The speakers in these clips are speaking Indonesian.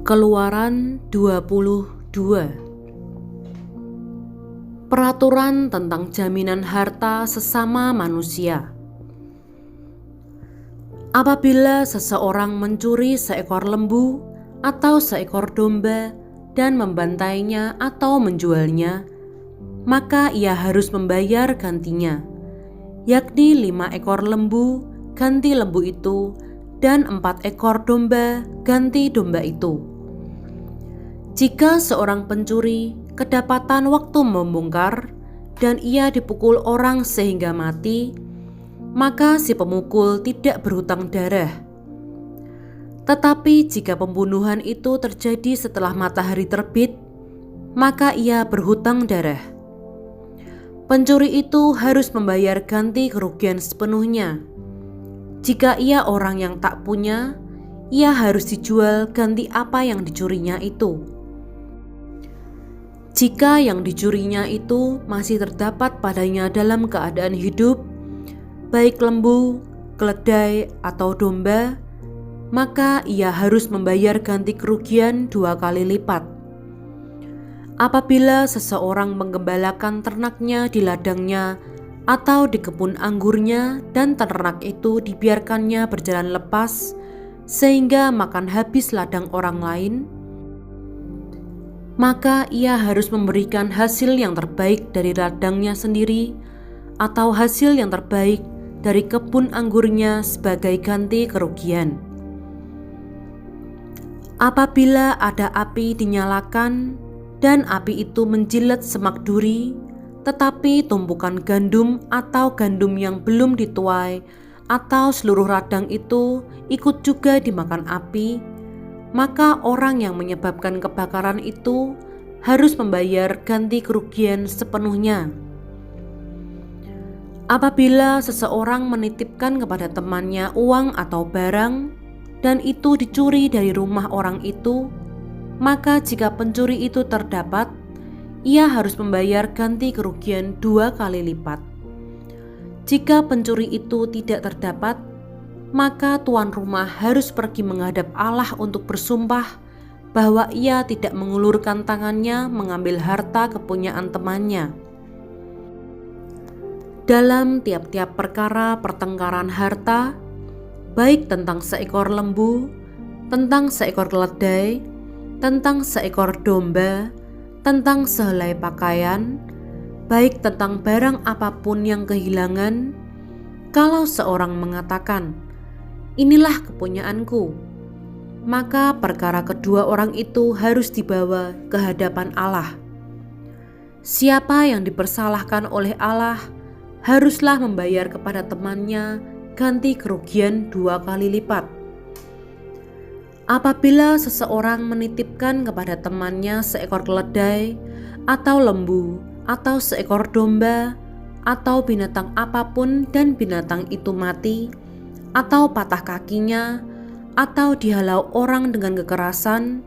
Keluaran 22. Peraturan tentang jaminan harta sesama manusia. Apabila seseorang mencuri seekor lembu atau seekor domba dan membantainya atau menjualnya, maka ia harus membayar gantinya, yakni 5 ekor lembu ganti lembu itu dan 4 ekor domba ganti domba itu. Jika seorang pencuri kedapatan waktu membongkar dan ia dipukul orang sehingga mati, maka si pemukul tidak berhutang darah. Tetapi jika pembunuhan itu terjadi setelah matahari terbit, maka ia berhutang darah. Pencuri itu harus membayar ganti kerugian sepenuhnya. Jika ia orang yang tak punya, ia harus dijual ganti apa yang dicurinya itu. Jika yang dicurinya itu masih terdapat padanya dalam keadaan hidup, baik lembu, keledai, atau domba, maka ia harus membayar ganti kerugian 2 kali lipat. Apabila seseorang menggembalakan ternaknya di ladangnya atau di kebun anggurnya dan ternak itu dibiarkannya berjalan lepas sehingga makan habis ladang orang lain, maka ia harus memberikan hasil yang terbaik dari ladangnya sendiri atau hasil yang terbaik dari kebun anggurnya sebagai ganti kerugian. Apabila ada api dinyalakan dan api itu menjilat semak duri, tetapi tumpukan gandum atau gandum yang belum dituai atau seluruh ladang itu ikut juga dimakan api, maka orang yang menyebabkan kebakaran itu harus membayar ganti kerugian sepenuhnya. Apabila seseorang menitipkan kepada temannya uang atau barang dan itu dicuri dari rumah orang itu, maka jika pencuri itu terdapat, ia harus membayar ganti kerugian 2 kali lipat. Jika pencuri itu tidak terdapat, maka tuan rumah harus pergi menghadap Allah untuk bersumpah bahwa ia tidak mengulurkan tangannya mengambil harta kepunyaan temannya. Dalam tiap-tiap perkara pertengkaran harta, baik tentang seekor lembu, tentang seekor keledai, tentang seekor domba, tentang sehelai pakaian, baik tentang barang apapun yang kehilangan, kalau seorang mengatakan, "Inilah kepunyaanku," maka perkara kedua orang itu harus dibawa ke hadapan Allah. Siapa yang dipersalahkan oleh Allah haruslah membayar kepada temannya ganti kerugian 2 kali lipat. Apabila seseorang menitipkan kepada temannya seekor keledai atau lembu atau seekor domba atau binatang apapun dan binatang itu mati, atau patah kakinya, atau dihalau orang dengan kekerasan,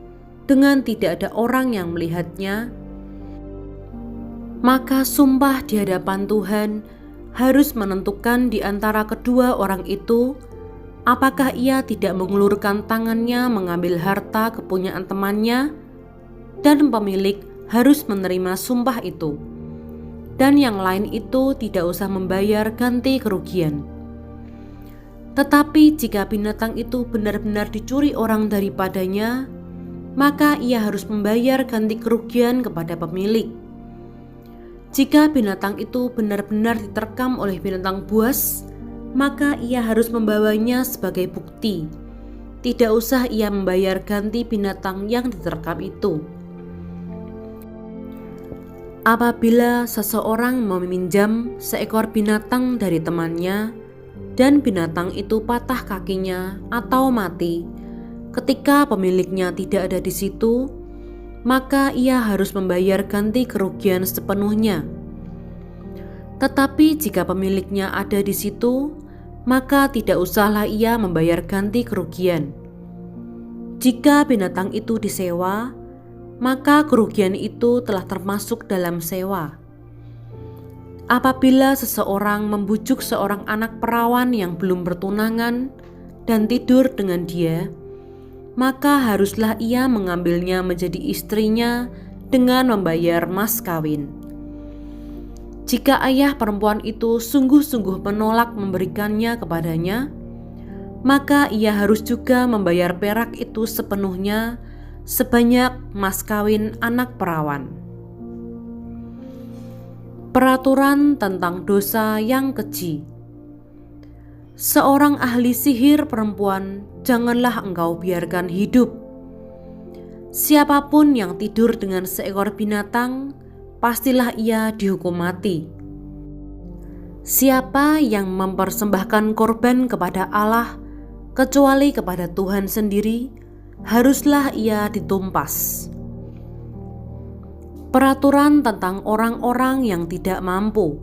dengan tidak ada orang yang melihatnya, maka sumpah di hadapan Tuhan harus menentukan di antara kedua orang itu, apakah ia tidak mengulurkan tangannya mengambil harta kepunyaan temannya, dan pemilik harus menerima sumpah itu, dan yang lain itu tidak usah membayar ganti kerugian. Tetapi jika binatang itu benar-benar dicuri orang daripadanya, maka ia harus membayar ganti kerugian kepada pemilik. Jika binatang itu benar-benar diterkam oleh binatang buas, maka ia harus membawanya sebagai bukti. Tidak usah ia membayar ganti binatang yang diterkam itu. Apabila seseorang meminjam seekor binatang dari temannya, dan binatang itu patah kakinya atau mati ketika pemiliknya tidak ada di situ, maka ia harus membayar ganti kerugian sepenuhnya. Tetapi jika pemiliknya ada di situ, maka tidak usahlah ia membayar ganti kerugian. Jika binatang itu disewa, maka kerugian itu telah termasuk dalam sewa. Apabila seseorang membujuk seorang anak perawan yang belum bertunangan dan tidur dengan dia, maka haruslah ia mengambilnya menjadi istrinya dengan membayar mas kawin. Jika ayah perempuan itu sungguh-sungguh menolak memberikannya kepadanya, maka ia harus juga membayar perak itu sepenuhnya sebanyak mas kawin anak perawan. Peraturan tentang dosa yang keji. Seorang ahli sihir perempuan janganlah engkau biarkan hidup. Siapapun yang tidur dengan seekor binatang, pastilah ia dihukum mati. Siapa yang mempersembahkan korban kepada Allah kecuali kepada Tuhan sendiri, haruslah ia ditumpas. Peraturan tentang orang-orang yang tidak mampu.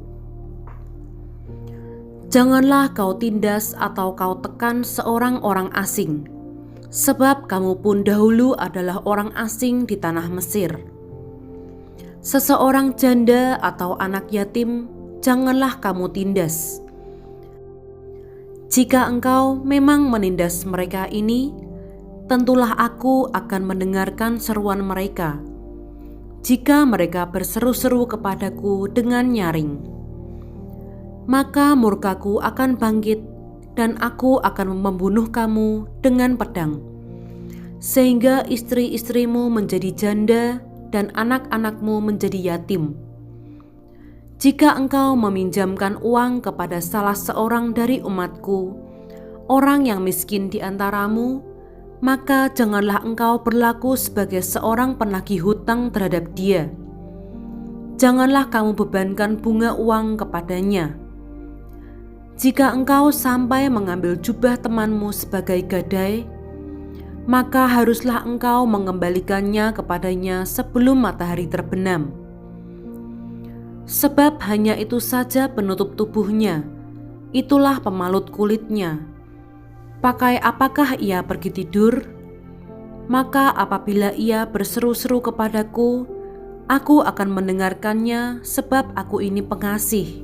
Janganlah kau tindas atau kau tekan seorang orang asing, sebab kamu pun dahulu adalah orang asing di tanah Mesir. Seseorang janda atau anak yatim, janganlah kamu tindas. Jika engkau memang menindas mereka ini, tentulah aku akan mendengarkan seruan mereka. Jika mereka berseru-seru kepadaku dengan nyaring, maka murkaku akan bangkit dan aku akan membunuh kamu dengan pedang, sehingga istri-istrimu menjadi janda dan anak-anakmu menjadi yatim. Jika engkau meminjamkan uang kepada salah seorang dari umatku, orang yang miskin di antaramu, maka janganlah engkau berlaku sebagai seorang penagih hutang terhadap dia. Janganlah kamu bebankan bunga uang kepadanya. Jika engkau sampai mengambil jubah temanmu sebagai gadai, maka haruslah engkau mengembalikannya kepadanya sebelum matahari terbenam. Sebab hanya itu saja penutup tubuhnya, itulah pemalut kulitnya. Pakai apakah ia pergi tidur? Maka apabila ia berseru-seru kepadaku, aku akan mendengarkannya, sebab aku ini pengasih.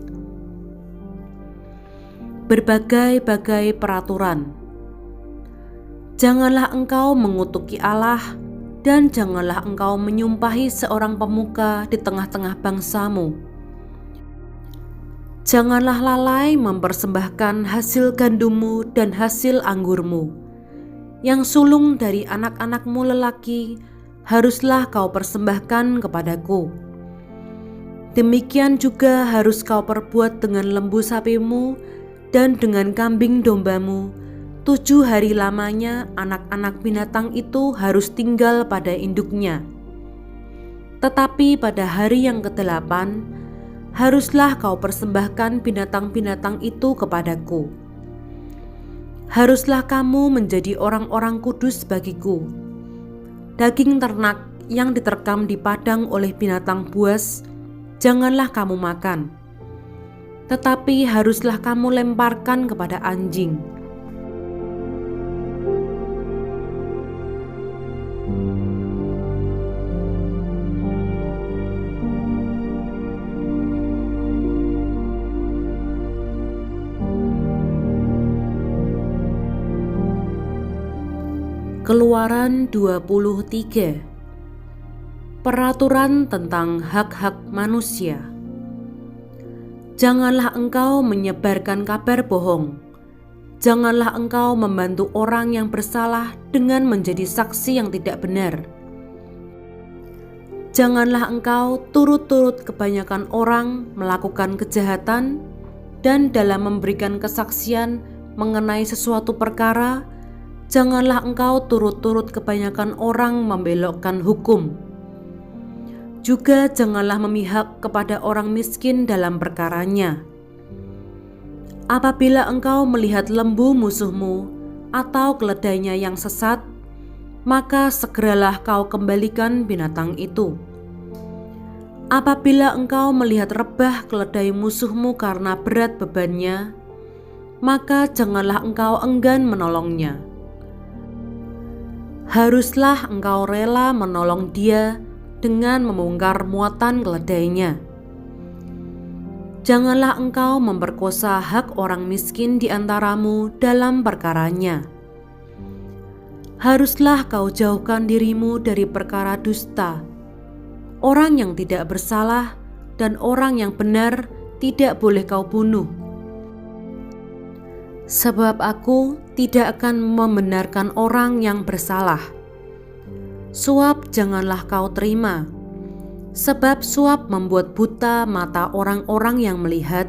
Berbagai-bagai peraturan. Janganlah engkau mengutuki Allah, dan janganlah engkau menyumpahi seorang pemuka di tengah-tengah bangsamu. Janganlah lalai mempersembahkan hasil gandummu dan hasil anggurmu. Yang sulung dari anak-anakmu lelaki haruslah kau persembahkan kepadaku. Demikian juga harus kau perbuat dengan lembu sapimu dan dengan kambing dombamu. 7 hari lamanya anak-anak binatang itu harus tinggal pada induknya. Tetapi pada hari yang ke-8, haruslah kau persembahkan binatang-binatang itu kepadaku. Haruslah kamu menjadi orang-orang kudus bagiku. Daging ternak yang diterkam di padang oleh binatang buas, janganlah kamu makan. Tetapi haruslah kamu lemparkan kepada anjing. Keluaran 23. Peraturan tentang hak-hak manusia. Janganlah engkau menyebarkan kabar bohong. Janganlah engkau membantu orang yang bersalah dengan menjadi saksi yang tidak benar. Janganlah engkau turut-turut kebanyakan orang melakukan kejahatan, dan dalam memberikan kesaksian mengenai sesuatu perkara, janganlah engkau turut-turut kebanyakan orang membelokkan hukum. Juga janganlah memihak kepada orang miskin dalam perkaranya. Apabila engkau melihat lembu musuhmu atau keledainya yang sesat, maka segeralah kau kembalikan binatang itu. Apabila engkau melihat rebah keledai musuhmu karena berat bebannya, maka janganlah engkau enggan menolongnya. Haruslah engkau rela menolong dia dengan membongkar muatan keledainya. Janganlah engkau memperkosa hak orang miskin di antaramu dalam perkaranya. Haruslah kau jauhkan dirimu dari perkara dusta. Orang yang tidak bersalah dan orang yang benar tidak boleh kau bunuh. Sebab aku tidak akan membenarkan orang yang bersalah. Suap janganlah kau terima, sebab suap membuat buta mata orang-orang yang melihat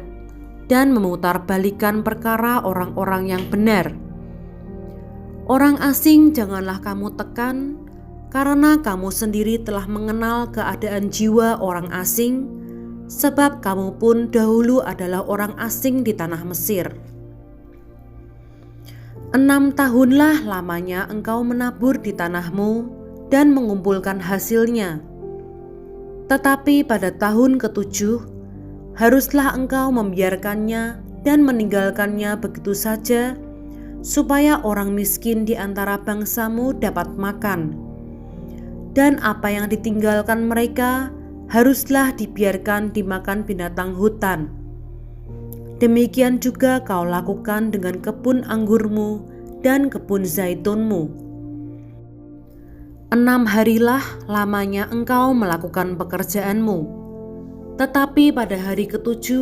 dan memutarbalikkan perkara orang-orang yang benar. Orang asing janganlah kamu tekan, karena kamu sendiri telah mengenal keadaan jiwa orang asing, sebab kamu pun dahulu adalah orang asing di tanah Mesir. 6 tahunlah lamanya engkau menabur di tanahmu dan mengumpulkan hasilnya. Tetapi pada tahun ke-7, haruslah engkau membiarkannya dan meninggalkannya begitu saja, supaya orang miskin di antara bangsamu dapat makan. Dan apa yang ditinggalkan mereka haruslah dibiarkan dimakan binatang hutan. Demikian juga kau lakukan dengan kebun anggurmu dan kebun zaitunmu. 6 harilah lamanya engkau melakukan pekerjaanmu. Tetapi pada hari ke-7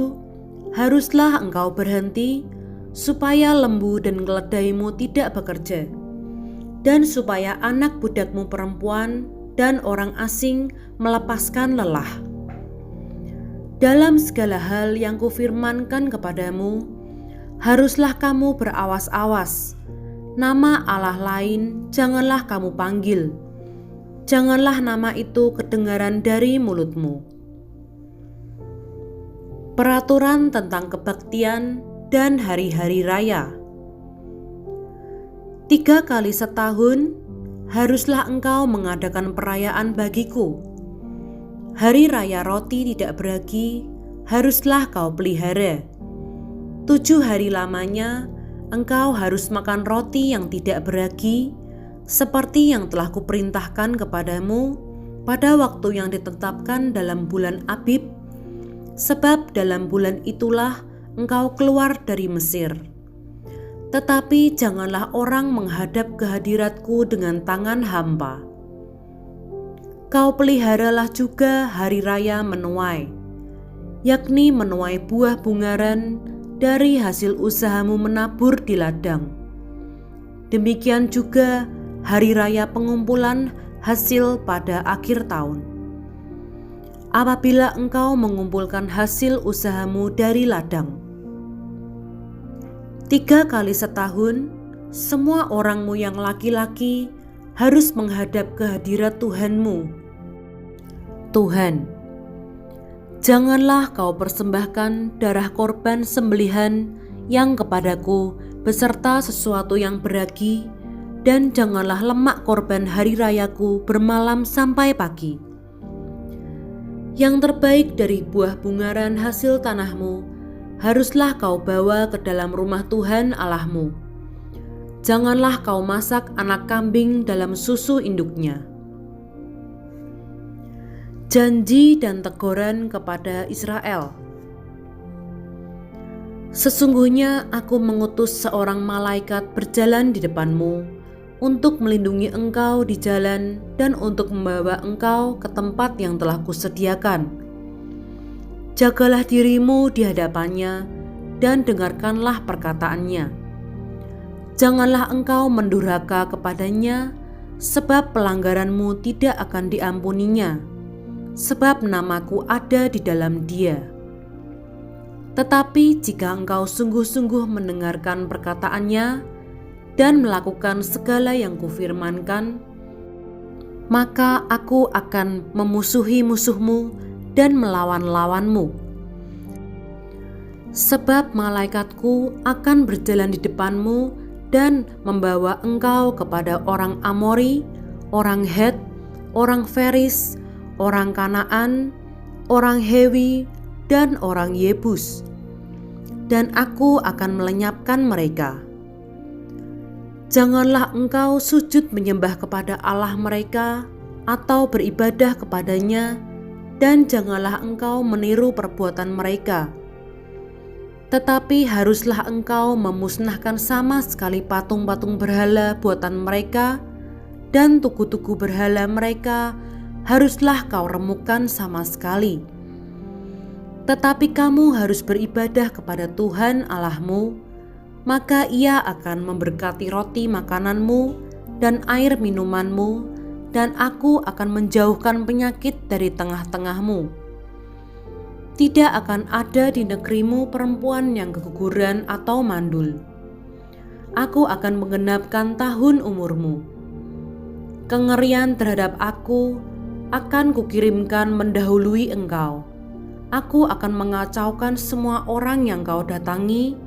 haruslah engkau berhenti, supaya lembu dan keledaimu tidak bekerja, dan supaya anak budakmu perempuan dan orang asing melepaskan lelah. Dalam segala hal yang kufirmankan kepadamu, haruslah kamu berawas-awas. Nama Allah lain janganlah kamu panggil. Janganlah nama itu kedengaran dari mulutmu. Peraturan tentang kebaktian dan hari-hari raya. 3 kali setahun haruslah engkau mengadakan perayaan bagiku. Hari raya roti tidak beragi haruslah kau pelihara. 7 hari lamanya engkau harus makan roti yang tidak beragi, seperti yang telah kuperintahkan kepadamu pada waktu yang ditetapkan dalam bulan Abib, sebab dalam bulan itulah engkau keluar dari Mesir. Tetapi janganlah orang menghadap ke hadiratku dengan tangan hampa. Kau peliharalah juga hari raya menuai, yakni menuai buah bungaran dari hasil usahamu menabur di ladang. Demikian juga hari raya pengumpulan hasil pada akhir tahun. Apabila engkau mengumpulkan hasil usahamu dari ladang. 3 kali setahun, semua orangmu yang laki-laki harus menghadap ke hadirat Tuhanmu. Tuhan, janganlah kau persembahkan darah korban sembelihan yang kepadaku beserta sesuatu yang beragi, dan janganlah lemak korban hari rayaku bermalam sampai pagi. Yang terbaik dari buah bungaran hasil tanahmu haruslah kau bawa ke dalam rumah Tuhan Allahmu. Janganlah kau masak anak kambing dalam susu induknya. Janji dan teguran kepada Israel. Sesungguhnya aku mengutus seorang malaikat berjalan di depanmu untuk melindungi engkau di jalan dan untuk membawa engkau ke tempat yang telah kusediakan. Jagalah dirimu di hadapannya dan dengarkanlah perkataannya. Janganlah engkau mendurhaka kepadanya, sebab pelanggaranmu tidak akan diampuninya, sebab namaku ada di dalam dia. Tetapi jika engkau sungguh-sungguh mendengarkan perkataannya dan melakukan segala yang kufirmankan, maka aku akan memusuhi musuhmu dan melawan lawanmu. Sebab malaikatku akan berjalan di depanmu dan membawa engkau kepada orang Amori, orang Het, orang Feris, orang Kanaan, orang Hewi, dan orang Yebus. Dan aku akan melenyapkan mereka. Janganlah engkau sujud menyembah kepada Allah mereka atau beribadah kepadanya, dan janganlah engkau meniru perbuatan mereka. Tetapi haruslah engkau memusnahkan sama sekali patung-patung berhala buatan mereka dan tugu-tugu berhala mereka haruslah kau remukkan sama sekali. Tetapi kamu harus beribadah kepada Tuhan Allahmu, maka Ia akan memberkati roti makananmu dan air minumanmu, dan Aku akan menjauhkan penyakit dari tengah-tengahmu. Tidak akan ada di negerimu perempuan yang keguguran atau mandul. Aku akan menggenapkan tahun umurmu. Kengerian terhadap Aku akan kukirimkan mendahului engkau. Aku akan mengacaukan semua orang yang kau datangi,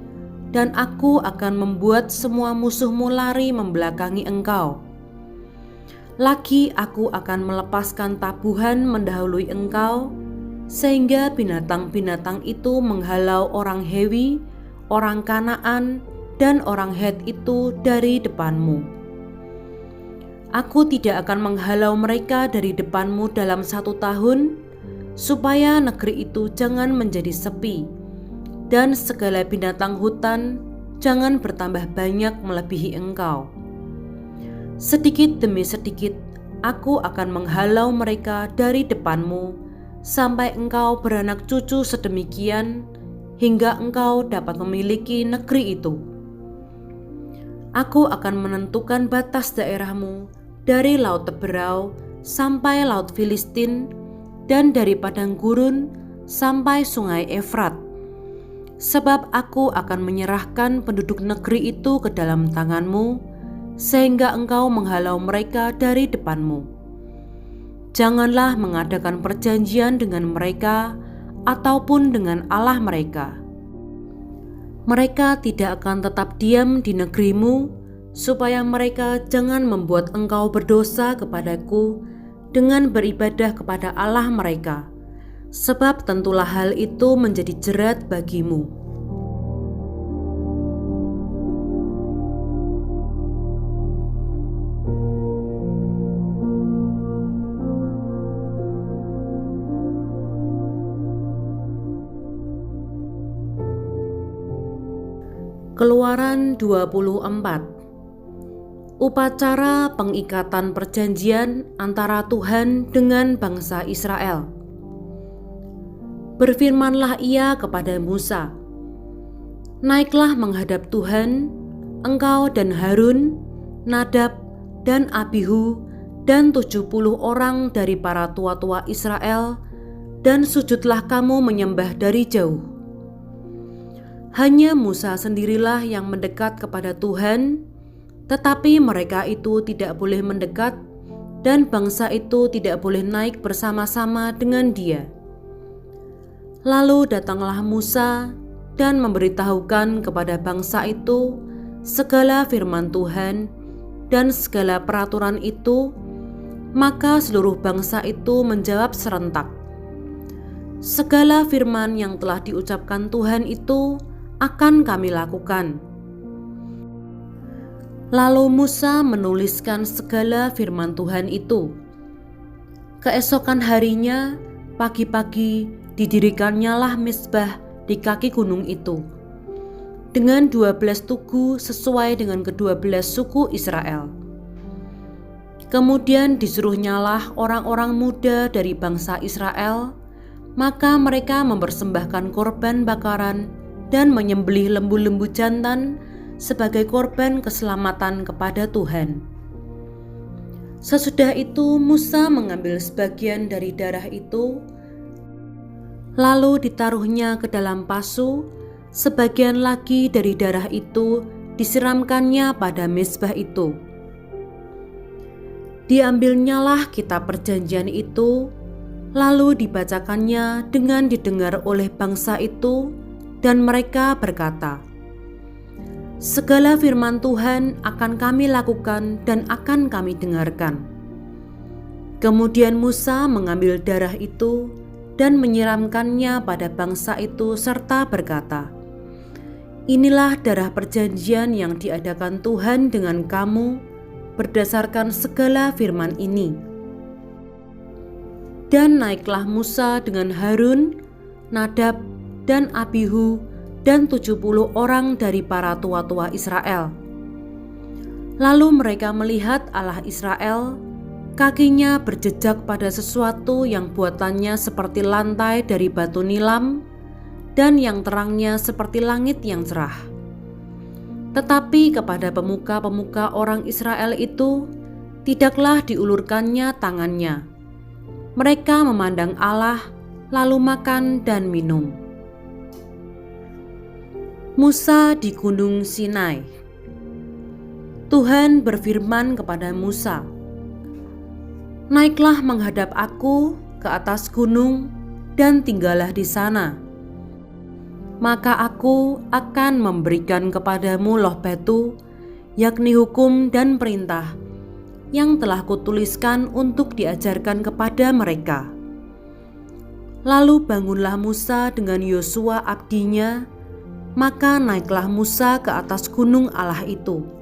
dan Aku akan membuat semua musuhmu lari membelakangi engkau. Lagi Aku akan melepaskan tabuhan mendahului engkau, sehingga binatang-binatang itu menghalau orang Hewi, orang Kanaan, dan orang Het itu dari depanmu. Aku tidak akan menghalau mereka dari depanmu dalam 1 tahun, supaya negeri itu jangan menjadi sepi, dan segala binatang hutan jangan bertambah banyak melebihi engkau. Sedikit demi sedikit Aku akan menghalau mereka dari depanmu, sampai engkau beranak cucu sedemikian, hingga engkau dapat memiliki negeri itu. Aku akan menentukan batas daerahmu dari Laut Teberau sampai Laut Filistin, dan dari padang gurun sampai sungai Efrat. Sebab Aku akan menyerahkan penduduk negeri itu ke dalam tanganmu, sehingga engkau menghalau mereka dari depanmu. Janganlah mengadakan perjanjian dengan mereka ataupun dengan Allah mereka. Mereka tidak akan tetap diam di negerimu, supaya mereka jangan membuat engkau berdosa kepadaku dengan beribadah kepada Allah mereka, sebab tentulah hal itu menjadi jerat bagimu. Keluaran 24. Upacara pengikatan perjanjian antara Tuhan dengan bangsa Israel. Berfirmanlah Ia kepada Musa, "Naiklah menghadap Tuhan, engkau dan Harun, Nadab dan Abihu, dan 70 orang dari para tua-tua Israel, dan sujudlah kamu menyembah dari jauh." Hanya Musa sendirilah yang mendekat kepada Tuhan, tetapi mereka itu tidak boleh mendekat, dan bangsa itu tidak boleh naik bersama-sama dengan dia. Lalu datanglah Musa dan memberitahukan kepada bangsa itu segala firman Tuhan dan segala peraturan itu, maka seluruh bangsa itu menjawab serentak, "Segala firman yang telah diucapkan Tuhan itu akan kami lakukan." Lalu Musa menuliskan segala firman Tuhan itu. Keesokan harinya, pagi-pagi didirikannyalah mezbah di kaki gunung itu, dengan 12 tugu sesuai dengan ke-12 suku Israel. Kemudian disuruhnyalah orang-orang muda dari bangsa Israel, maka mereka mempersembahkan korban bakaran dan menyembelih lembu-lembu jantan sebagai korban keselamatan kepada Tuhan. Sesudah itu Musa mengambil sebagian dari darah itu, lalu ditaruhnya ke dalam pasu, sebagian lagi dari darah itu disiramkannya pada mezbah itu. Diambilnyalah kitab perjanjian itu, lalu dibacakannya dengan didengar oleh bangsa itu, dan mereka berkata, "Segala firman Tuhan akan kami lakukan dan akan kami dengarkan." Kemudian Musa mengambil darah itu dan menyiramkannya pada bangsa itu serta berkata, "Inilah darah perjanjian yang diadakan Tuhan dengan kamu berdasarkan segala firman ini." Dan naiklah Musa dengan Harun, Nadab, dan Abihu, dan 70 orang dari para tua-tua Israel. Lalu mereka melihat Allah Israel, kakinya berjejak pada sesuatu yang buatannya seperti lantai dari batu nilam dan yang terangnya seperti langit yang cerah. Tetapi kepada pemuka-pemuka orang Israel itu tidaklah diulurkannya tangannya. Mereka memandang Allah, lalu makan dan minum. Musa di Gunung Sinai. Tuhan berfirman kepada Musa, "Naiklah menghadap aku ke atas gunung dan tinggallah di sana. Maka aku akan memberikan kepadamu loh batu, yakni hukum dan perintah yang telah kutuliskan untuk diajarkan kepada mereka." Lalu bangunlah Musa dengan Yosua abdinya, maka naiklah Musa ke atas gunung Allah itu.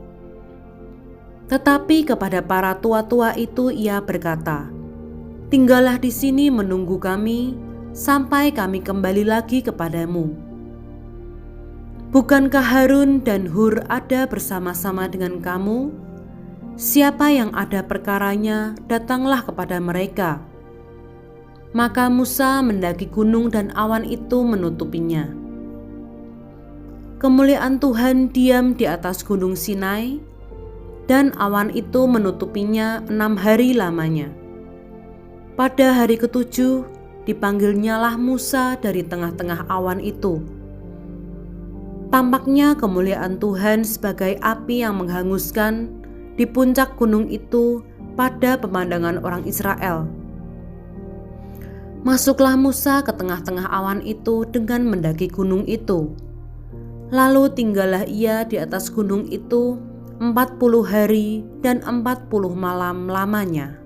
Tetapi kepada para tua-tua itu ia berkata, "Tinggallah di sini menunggu kami sampai kami kembali lagi kepadamu. Bukankah Harun dan Hur ada bersama-sama dengan kamu? Siapa yang ada perkaranya, datanglah kepada mereka." Maka Musa mendaki gunung dan awan itu menutupinya. Kemuliaan Tuhan diam di atas gunung Sinai, dan awan itu menutupinya 6 hari lamanya. Pada hari ke-7 dipanggilnyalah Musa dari tengah-tengah awan itu. Tampaknya kemuliaan Tuhan sebagai api yang menghanguskan di puncak gunung itu pada pemandangan orang Israel. Masuklah Musa ke tengah-tengah awan itu dengan mendaki gunung itu. Lalu tinggallah ia di atas gunung itu 40 hari dan 40 malam lamanya.